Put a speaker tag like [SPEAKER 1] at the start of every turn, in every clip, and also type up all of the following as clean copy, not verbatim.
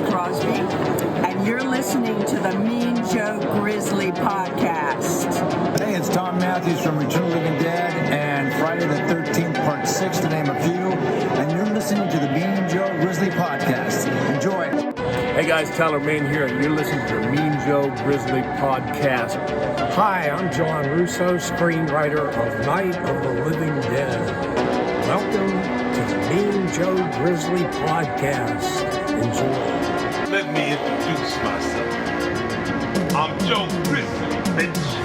[SPEAKER 1] Crosby, and you're listening to the Mean Joe Grizzly podcast.
[SPEAKER 2] Hey, it's Tom Matthews from Return of the Living Dead and Friday the 13th, Part 6, to name a few, and you're listening to the Mean Joe Grizzly podcast. Enjoy.
[SPEAKER 3] Hey guys, Tyler Main here, and you're listening to the Mean Joe Grizzly podcast.
[SPEAKER 4] Hi, I'm John Russo, screenwriter of Night of the Living Dead. Welcome to the Mean Joe Grizzly podcast. Enjoy.
[SPEAKER 5] Let me introduce myself. I'm Joe Grizzly, bitch.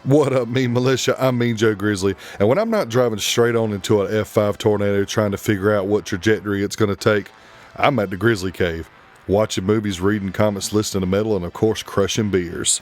[SPEAKER 6] What up, Mean Militia? I'm Mean Joe Grizzly, and when I'm not driving straight on into an F5 tornado trying to figure out what trajectory it's going to take, I'm at the Grizzly Cave, watching movies, reading comics, listening to metal, and of course crushing beers.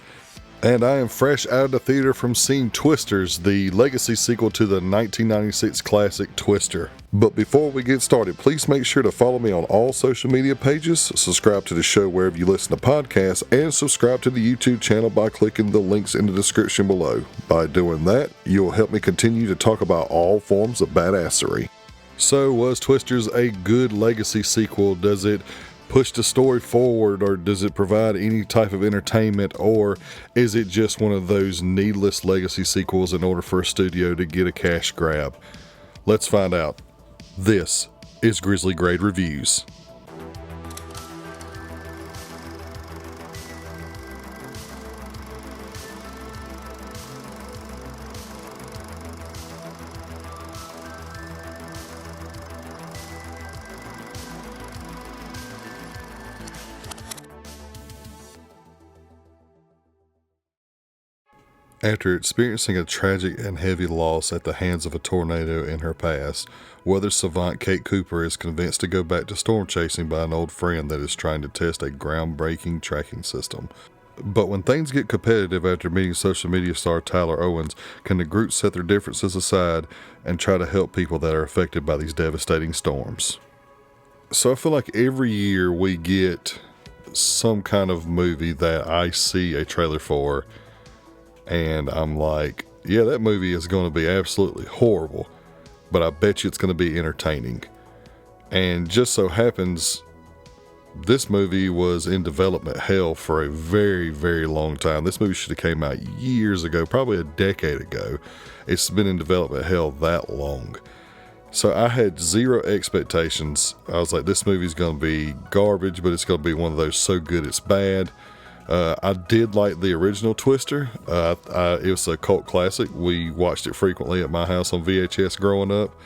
[SPEAKER 6] And I am fresh out of the theater from seeing Twisters, the legacy sequel to the 1996 classic Twister. But before we get started, please make sure to follow me on all social media pages, subscribe to the show wherever you listen to podcasts, and subscribe to the YouTube channel by clicking the links in the description below. By doing that, you'll help me continue to talk about all forms of badassery. So, was Twisters a good legacy sequel? Does it push the story forward, or does it provide any type of entertainment, or is it just one of those needless legacy sequels in order for a studio to get a cash grab? Let's find out. This is Grizzly Grade Reviews. After experiencing a tragic and heavy loss at the hands of a tornado in her past, weather savant Kate Cooper is convinced to go back to storm chasing by an old friend that is trying to test a groundbreaking tracking system. But when things get competitive after meeting social media star Tyler Owens, can the group set their differences aside and try to help people that are affected by these devastating storms? So I feel like every year we get some kind of movie that I see a trailer for, and I'm like, yeah, that movie is going to be absolutely horrible, but I bet you it's going to be entertaining. And just so happens, this movie was in development hell for a very, very long time. This movie should have came out years ago, probably a decade ago. It's been in development hell that long. So I had zero expectations. I was like, this movie's going to be garbage, but it's going to be one of those so good it's bad. I did like the original Twister. It was a cult classic. We watched it frequently at my house on VHS growing up.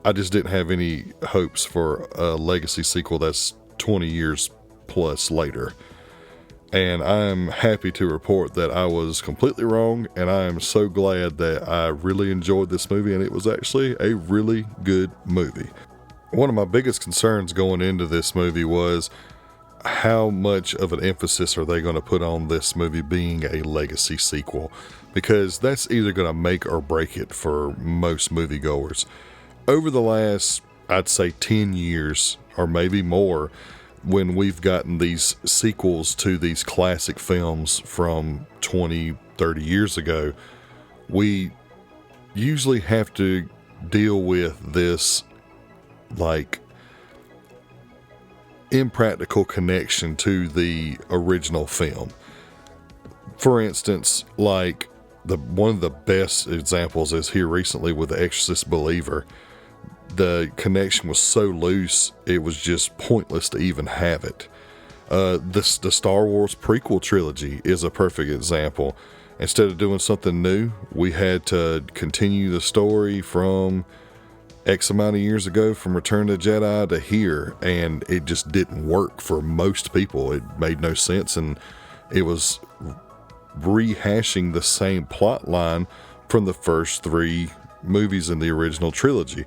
[SPEAKER 6] I just didn't have any hopes for a legacy sequel that's 20 years plus later. And I'm happy to report that I was completely wrong, and I am so glad that I really enjoyed this movie, and it was actually a really good movie. One of my biggest concerns going into this movie was, how much of an emphasis are they going to put on this movie being a legacy sequel? Because that's either going to make or break it for most moviegoers. Over the last, I'd say 10 years, or maybe more, when we've gotten these sequels to these classic films from 20, 30 years ago, we usually have to deal with this, like, impractical connection to the original film. For instance, like one of the best examples is here recently with The Exorcist Believer. The connection was so loose, it was just pointless to even have it. The Star Wars prequel trilogy is a perfect example. Instead of doing something new, we had to continue the story from X amount of years ago, from Return of the Jedi to here, and it just didn't work for most people. It made no sense, and it was rehashing the same plot line from the first three movies in the original trilogy.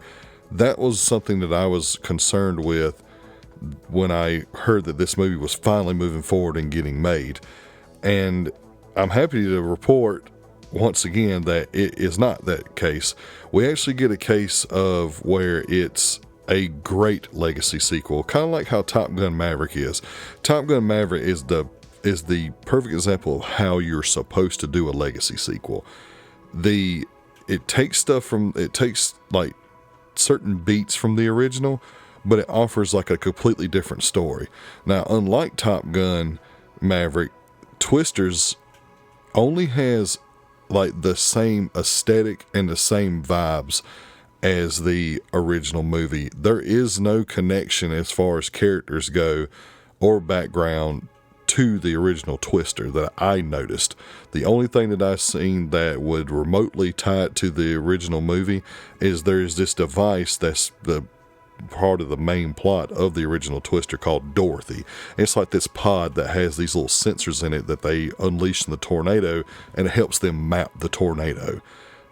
[SPEAKER 6] That was something that I was concerned with when I heard that this movie was finally moving forward and getting made. And I'm happy to report once again that it is not that case. We actually get a case of where it's a great legacy sequel, kind of like how Top Gun Maverick is. Top Gun Maverick is the perfect example of how you're supposed to do a legacy sequel. It takes like certain beats from the original, but it offers like a completely different story. Now, unlike Top Gun Maverick, Twisters only has like the same aesthetic and the same vibes as the original movie. There is no connection as far as characters go or background to the original Twister that I noticed. The only thing that I've seen that would remotely tie it to the original movie is there's this device that's the part of the main plot of the original Twister called Dorothy. It's like this pod that has these little sensors in it that they unleash in the tornado, and it helps them map the tornado.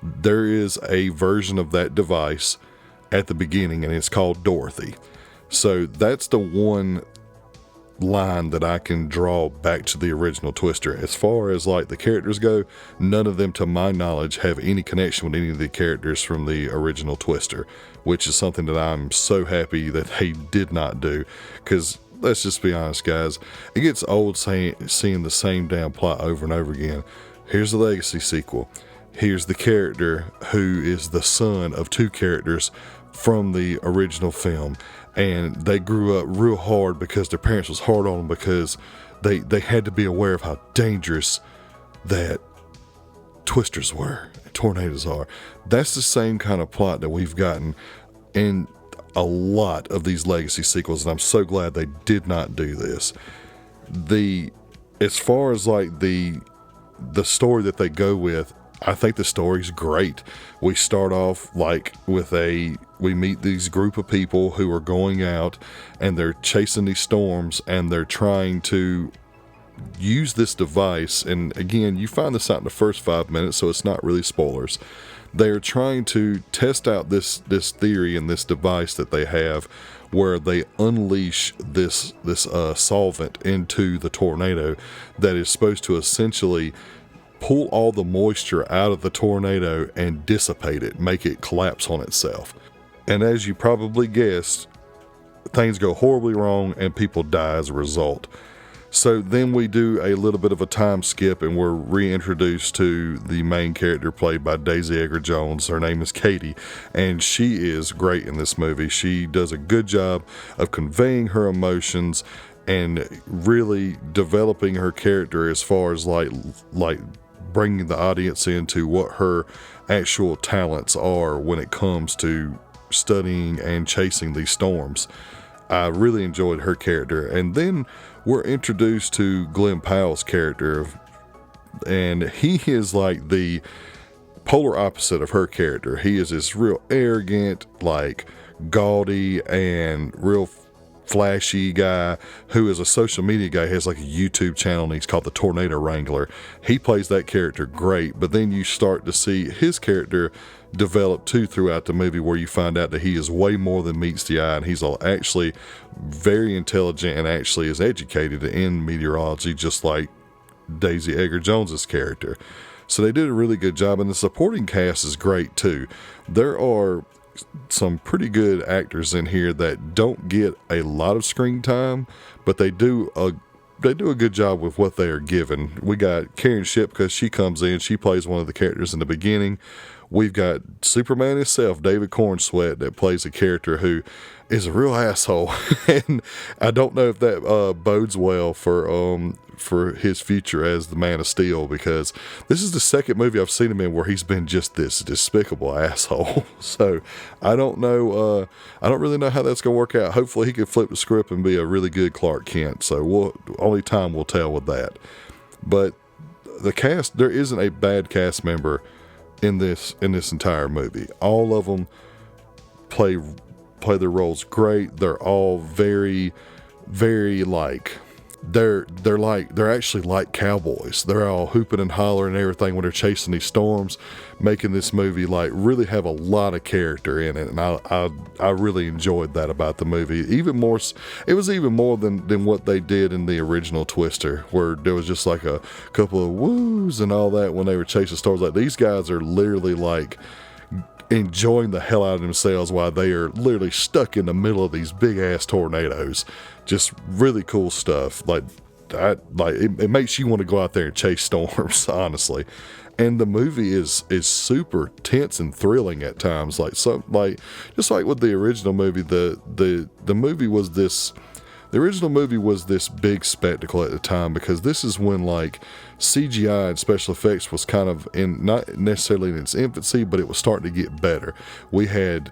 [SPEAKER 6] There is a version of that device at the beginning, and it's called Dorothy. So that's the one line that I can draw back to the original Twister. As far as like the characters go, none of them to my knowledge have any connection with any of the characters from the original Twister, which is something that I'm so happy that they did not do, because let's just be honest, guys, it gets old seeing the same damn plot over and over again. Here's the legacy sequel. Here's the character who is the son of two characters from the original film, and they grew up real hard because their parents was hard on them because they had to be aware of how dangerous that Twisters were, tornadoes are. That's the same kind of plot that we've gotten in a lot of these legacy sequels, and I'm so glad they did not do this. As far as like the story that they go with, I think the story's great. We start off like we meet these group of people who are going out and they're chasing these storms, and they're trying to use this device. And again, you find this out in the first 5 minutes, so it's not really spoilers. They're trying to test out this theory and this device that they have, where they unleash this solvent into the tornado that is supposed to essentially pull all the moisture out of the tornado and dissipate it, make it collapse on itself. And as you probably guessed, things go horribly wrong and people die as a result. So then we do a little bit of a time skip, and we're reintroduced to the main character played by Daisy Edgar Jones. Her name is Katie, and she is great in this movie. She does a good job of conveying her emotions and really developing her character as far as like bringing the audience into what her actual talents are when it comes to studying and chasing these storms. I really enjoyed her character. And then we're introduced to Glenn Powell's character, and he is like the polar opposite of her character. He is this real arrogant, like gaudy and real flashy guy who is a social media guy. He has like a YouTube channel, and he's called the Tornado Wrangler. He plays that character great, but then you start to see his character develop too throughout the movie, where you find out that he is way more than meets the eye, and he's actually very intelligent and actually is educated in meteorology, just like Daisy Edgar Jones's character. So they did a really good job, and the supporting cast is great too. There are some pretty good actors in here that don't get a lot of screen time, but they do a good job with what they are given. We got Karen Shipka. She comes in, she plays one of the characters in the beginning. We've got Superman himself, David Cornsweet, that plays a character who is a real asshole, and I don't know if that bodes well for his future as the Man of Steel, because this is the second movie I've seen him in where he's been just this despicable asshole. So I don't know. I don't really know how that's gonna work out. Hopefully he can flip the script and be a really good Clark Kent. So only time will tell with that. But the cast, there isn't a bad cast member in this entire movie. All of them play their roles great. They're all very, very like they're actually like cowboys. They're all hooping and hollering and everything when they're chasing these storms, making this movie like really have a lot of character in it. And I really enjoyed that about the movie. Even more, it was even more than what they did in the original Twister, where there was just like a couple of woos and all that when they were chasing storms. Like, these guys are literally like enjoying the hell out of themselves while they are literally stuck in the middle of these big ass tornadoes. Just really cool stuff. Like it makes you want to go out there and chase storms, honestly. And the movie is super tense and thrilling at times. Just like with the original movie, the movie was this. The original movie was this big spectacle at the time, because this is when like CGI and special effects was kind of not necessarily in its infancy, but it was starting to get better. We had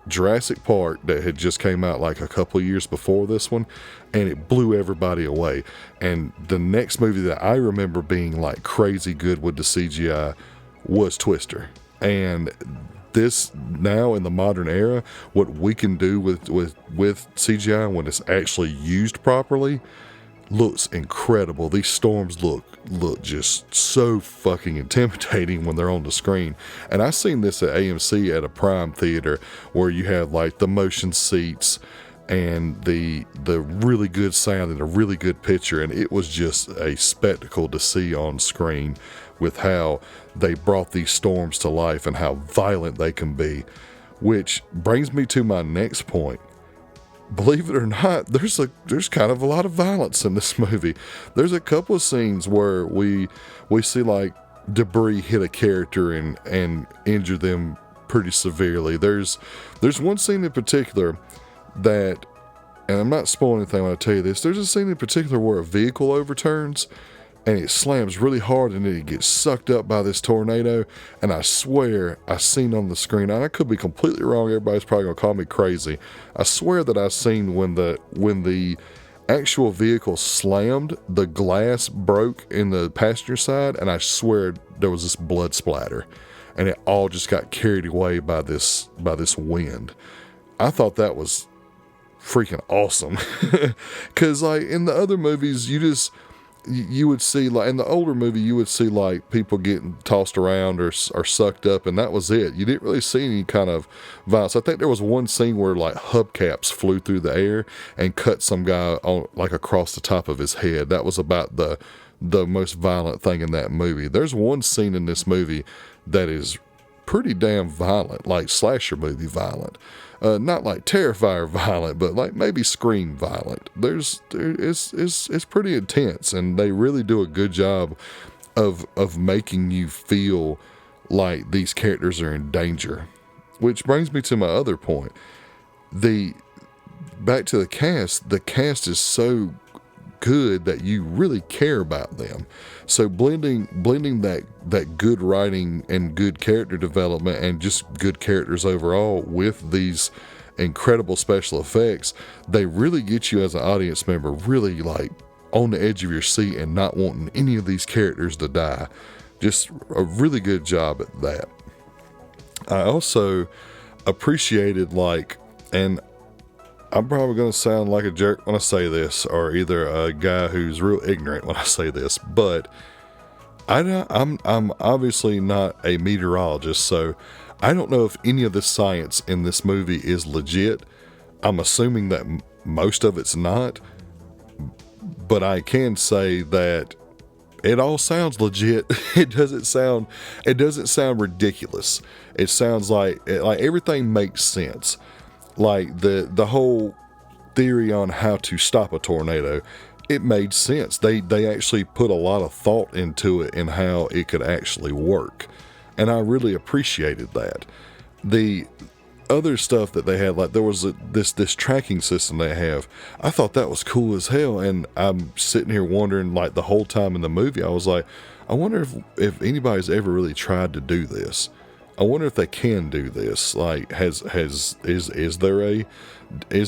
[SPEAKER 6] Jurassic Park that had just came out like a couple of years before this one, and it blew everybody away. And the next movie that I remember being like crazy good with the CGI was Twister. And this, now in the modern era, what we can do with CGI when it's actually used properly looks incredible. These storms look just so fucking intimidating when they're on the screen. And I seen this at AMC at a Prime theater, where you have like the motion seats and the really good sound and a really good picture, and it was just a spectacle to see on screen with how they brought these storms to life and how violent they can be. Which brings me to my next point. Believe it or not, there's kind of a lot of violence in this movie. There's a couple of scenes where we see like debris hit a character and injure them pretty severely. There's one scene in particular that, and I'm not spoiling anything when I tell you this, there's a scene in particular where a vehicle overturns and it slams really hard and then it gets sucked up by this tornado. And I swear I seen on the screen, and I could be completely wrong, everybody's probably gonna call me crazy, I swear that I seen when the actual vehicle slammed, the glass broke in the passenger side, and I swear there was this blood splatter, and it all just got carried away by this wind. I thought that was freaking awesome. Because like in the other movies, you would see, like in the older movie, you would see like people getting tossed around or sucked up, and that was it. You didn't really see any kind of violence. I think there was one scene where like hubcaps flew through the air and cut some guy on like across the top of his head. That was about the most violent thing in that movie. There's one scene in this movie that is pretty damn violent, like slasher movie violent. Not like Terrifier violent, but like maybe Scream violent. It's pretty intense, and they really do a good job of making you feel like these characters are in danger. Which brings me to my other point. Back to the cast. The cast is so good that you really care about them. So blending that good writing and good character development and just good characters overall with these incredible special effects, they really get you as an audience member really like on the edge of your seat and not wanting any of these characters to die. Just a really good job at that. I also appreciated and I'm probably going to sound like a jerk when I say this, or either a guy who's real ignorant when I say this, but I'm obviously not a meteorologist, so I don't know if any of the science in this movie is legit. I'm assuming that most of it's not, but I can say that it all sounds legit. It doesn't sound ridiculous. It sounds like everything makes sense. Like the whole theory on how to stop a tornado, it made sense. They actually put a lot of thought into it and how it could actually work. And I really appreciated that. The other stuff that they had, like there was this tracking system they have. I thought that was cool as hell. And I'm sitting here wondering, like the whole time in the movie, I was like, I wonder if anybody's ever really tried to do this. I wonder if they can do this. Like, is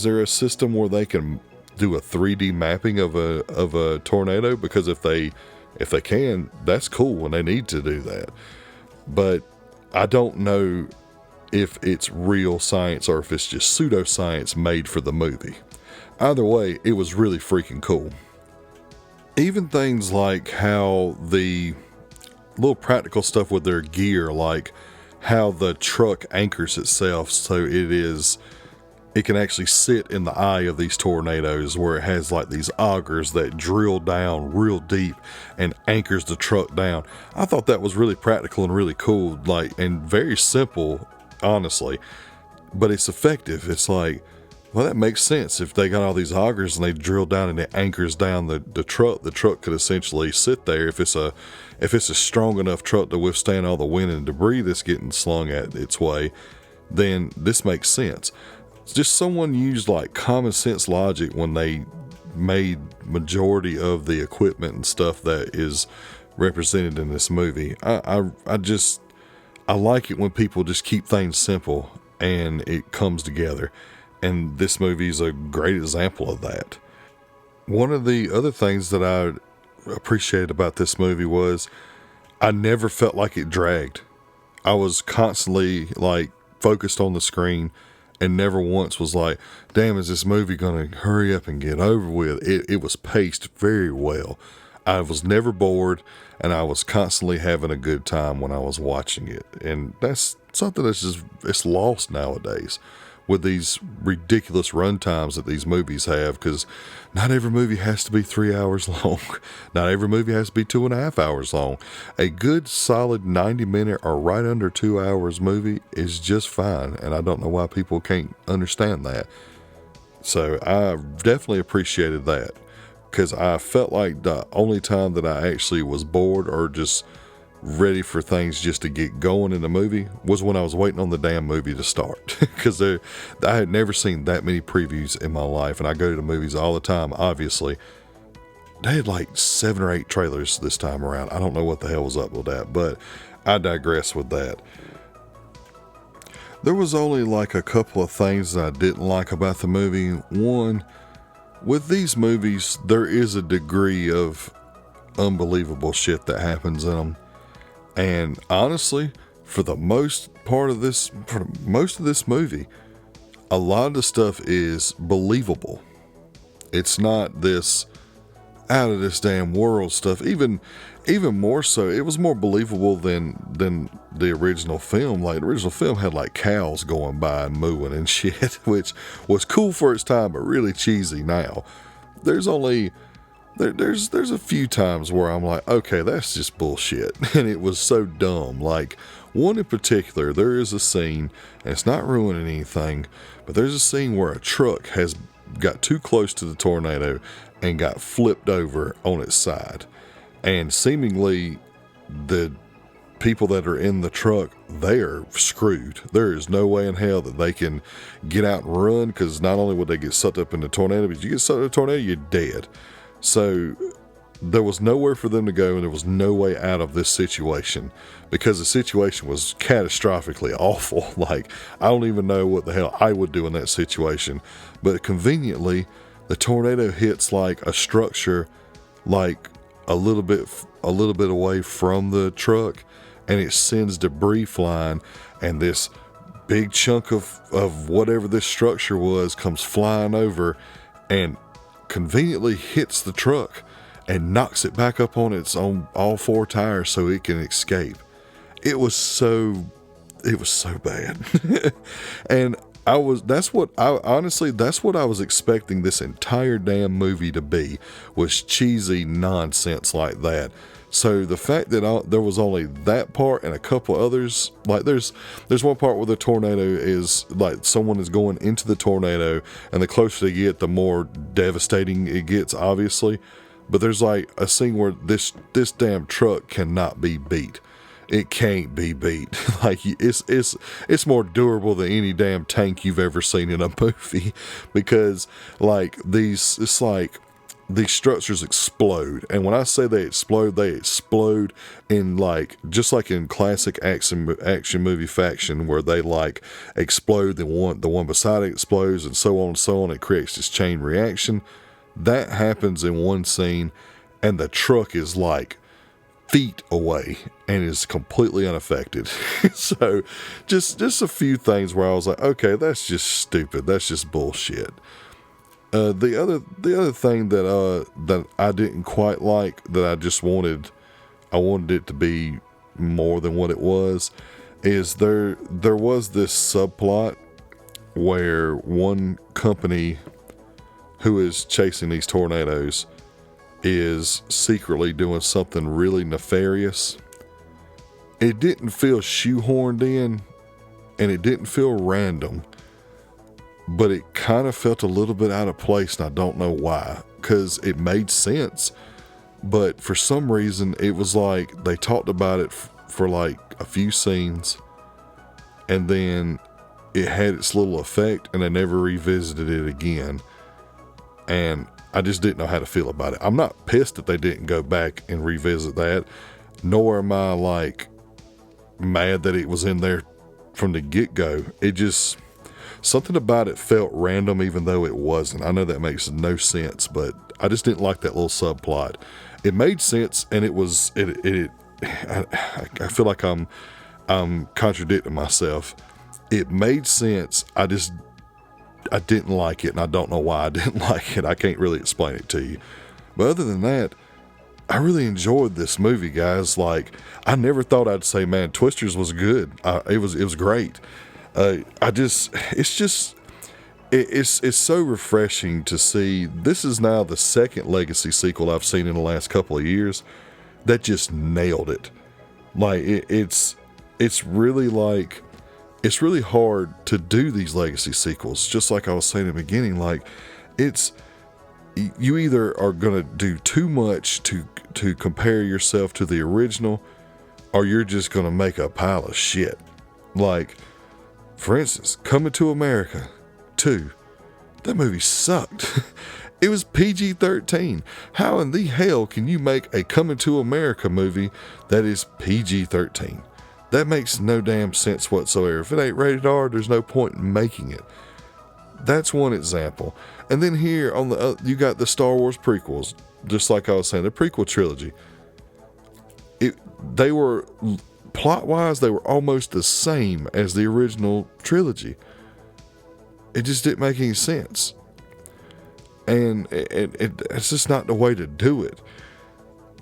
[SPEAKER 6] there a system where they can do a 3D mapping of a tornado? Because if they can, that's cool, and they need to do that. But I don't know if it's real science or if it's just pseudoscience made for the movie. Either way, it was really freaking cool. Even things like how the little practical stuff with their gear, like how the truck anchors itself so it can actually sit in the eye of these tornadoes, where it has like these augers that drill down real deep and anchors the truck down. I thought that was really practical and really cool, like, and very simple honestly. But it's effective. It's like, well, that makes sense. If they got all these augers and they drill down and it anchors down the truck could essentially sit there. If it's a strong enough truck to withstand all the wind and debris that's getting slung at its way, then this makes sense. It's just someone used like common sense logic when they made majority of the equipment and stuff that is represented in this movie. I like it when people just keep things simple and it comes together. And this movie is a great example of that. One of the other things that I appreciated about this movie was I never felt like it dragged. I was constantly like focused on the screen and never once was like, damn, is this movie going to hurry up and get over with? It was paced very well. I was never bored and I was constantly having a good time when I was watching it. And that's something it's lost nowadays with these ridiculous run times that these movies have, because not every movie has to be 3 hours long. Not every movie has to be 2.5 hours long. A good solid 90-minute or right under 2 hours movie is just fine, and I don't know why people can't understand that. So I definitely appreciated that, because I felt like the only time that I actually was bored or just ready for things just to get going in the movie was when I was waiting on the damn movie to start. Because I had never seen that many previews in my life, and I go to the movies all the time, obviously. They had like 7 or 8 trailers this time around. I don't know what the hell was up with that, but I digress with that. There was only like a couple of things that I didn't like about the movie. One, with these movies, there is a degree of unbelievable shit that happens in them. And honestly, for most of this movie, a lot of the stuff is believable. It's not this out of this damn world stuff. Even more so, it was more believable than the original film. Like, the original film had like cows going by and mooing and shit, which was cool for its time, but really cheesy now. There's a few times where I'm like, okay, that's just bullshit. And it was so dumb. Like, one in particular, there is a scene, and it's not ruining anything, but there's a scene where a truck has got too close to the tornado and got flipped over on its side. And seemingly, the people that are in the truck, they are screwed. There is no way in hell that they can get out and run, because not only would they get sucked up in the tornado, but if you get sucked up in the tornado, you're dead. So there was nowhere for them to go, and there was no way out of this situation, because the situation was catastrophically awful. Like, I don't even know what the hell I would do in that situation. But conveniently, the tornado hits like a structure, like a little bit away from the truck, and it sends debris flying, and this big chunk of whatever this structure was comes flying over and conveniently hits the truck and knocks it back up on its own all 4 tires so it can escape. It was so bad. And that's what I was expecting this entire damn movie to be, was cheesy nonsense like that. So the fact that there was only that part and a couple others, like there's one part where the tornado is like someone is going into the tornado, and the closer they get, the more devastating it gets, obviously. But there's like a scene where this damn truck cannot be beat. It can't be beat. Like, it's more durable than any damn tank you've ever seen in a movie, because like these structures explode. And when I say they explode in like, just like in classic action movie fashion, where they like explode, the one beside it explodes, and so on and so on. It creates this chain reaction. That happens in one scene, and the truck is like feet away and is completely unaffected. So just a few things where I was like, okay, that's just stupid. That's just bullshit. The other thing that I didn't quite like, that I wanted it to be more than what it was, is there was this subplot where one company who is chasing these tornadoes is secretly doing something really nefarious. It didn't feel shoehorned in, and it didn't feel random, but it kind of felt a little bit out of place, and I don't know why, because it made sense, but for some reason it was like they talked about it for like a few scenes, and then it had its little effect, and they never revisited it again, and I just didn't know how to feel about it. I'm not pissed that they didn't go back and revisit that, nor am I like mad that it was in there from the get-go. It just, something about it felt random, even though it wasn't. I know that makes no sense, but I just didn't like that little subplot. It made sense, and it was I feel like I'm contradicting myself. It made sense. I didn't like it, and I don't know why I didn't like it. I can't really explain it to you. But other than that, I really enjoyed this movie, guys. Like, I never thought I'd say, man, Twisters was good. It was great. It's so refreshing to see. This is now the second Legacy sequel I've seen in the last couple of years that just nailed it. Like, it's really like, it's really hard to do these Legacy sequels. Just like I was saying in the beginning, like, you either are going to do too much to compare yourself to the original, or you're just going to make a pile of shit. Like, for instance, Coming to America 2. That movie sucked. It was PG-13. How in the hell can you make a Coming to America movie that is PG-13? That makes no damn sense whatsoever. If it ain't rated R, there's no point in making it. That's one example. And then here on the you got the Star Wars prequels, just like I was saying, the prequel trilogy. They were, plot-wise, they were almost the same as the original trilogy. It just didn't make any sense. And it's just not the way to do it.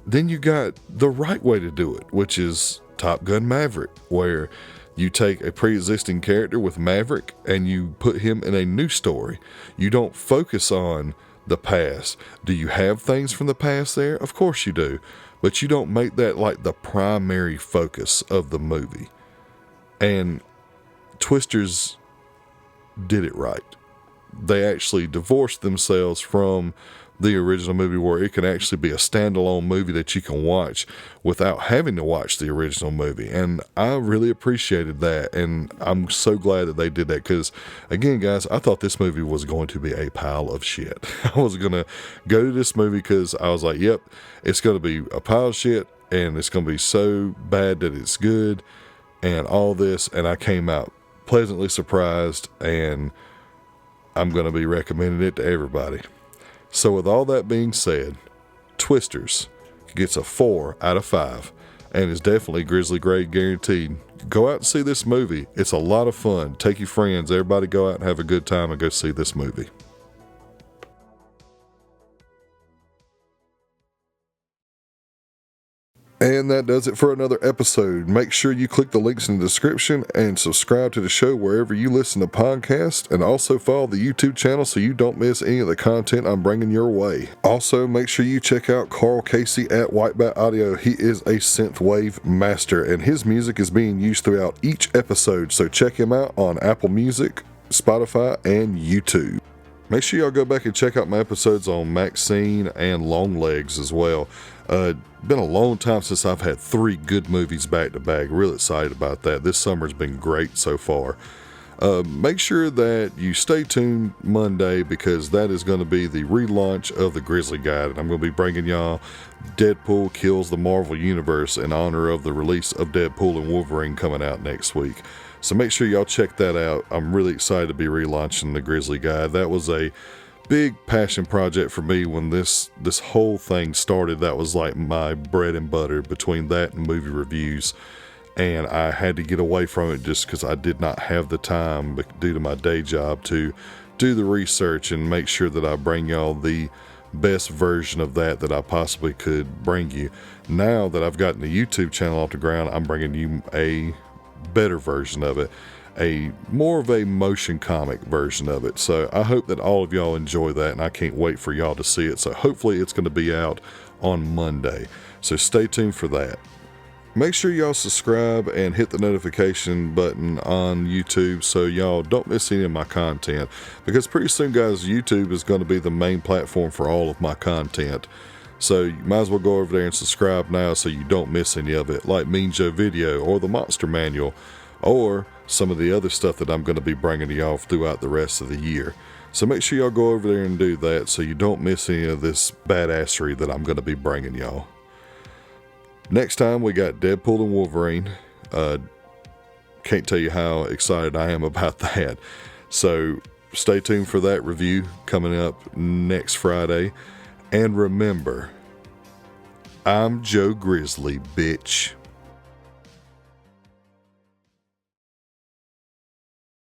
[SPEAKER 6] Then you got the right way to do it, which is Top Gun Maverick, where you take a pre-existing character with Maverick and you put him in a new story. You don't focus on the past. Do you have things from the past there? Of course you do. But you don't make that like the primary focus of the movie. And Twisters did it right. They actually divorced themselves from the original movie, where it can actually be a standalone movie that you can watch without having to watch the original movie. And I really appreciated that, and I'm so glad that they did that, because again, guys, I thought this movie was going to be a pile of shit. I was going to go to this movie because I was like, yep, it's going to be a pile of shit, and it's going to be so bad that it's good, and all this, and I came out pleasantly surprised, and I'm going to be recommending it to everybody. So with all that being said, Twisters gets a 4 out of 5 and is definitely Grizzly grade guaranteed. Go out and see this movie. It's a lot of fun. Take your friends. Everybody go out and have a good time and go see this movie. And that does it for another episode. Make sure you click the links in the description and subscribe to the show wherever you listen to podcasts, and also follow the YouTube channel so you don't miss any of the content I'm bringing your way. Also, make sure you check out Carl Casey at Whitebat Audio. He is a synthwave master, and his music is being used throughout each episode, so check him out on Apple Music, Spotify, and YouTube. Make sure y'all go back and check out my episodes on Maxine and Longlegs as well. Been a long time since I've had 3 good movies back to back. Real excited about that. This summer's been great so far. Make sure that you stay tuned Monday, because that is going to be the relaunch of the Grizzly Guide, and I'm going to be bringing y'all Deadpool Kills the Marvel Universe in honor of the release of Deadpool and Wolverine coming out next week. So make sure y'all check that out. I'm really excited to be relaunching the Grizzly Guide. That was a big passion project for me when this whole thing started. That was like my bread and butter, between that and movie reviews, and I had to get away from it just because I did not have the time due to my day job to do the research and make sure that I bring y'all the best version of that I possibly could bring you. Now that I've gotten the YouTube channel off the ground, I'm bringing you a better version of it, a more of a motion comic version of it. So I hope that all of y'all enjoy that, and I can't wait for y'all to see it. So hopefully it's going to be out on Monday. So stay tuned for that. Make sure y'all subscribe and hit the notification button on YouTube so y'all don't miss any of my content. Because pretty soon, guys, YouTube is going to be the main platform for all of my content. So you might as well go over there and subscribe now so you don't miss any of it, like Mean Joe Video or the Monster Manual or some of the other stuff that I'm going to be bringing to y'all throughout the rest of the year. So make sure y'all go over there and do that so you don't miss any of this badassery that I'm going to be bringing y'all. Next time we got Deadpool and Wolverine. Can't tell you how excited I am about that. So stay tuned for that review coming up next Friday. And remember, I'm Joe Grizzly, bitch.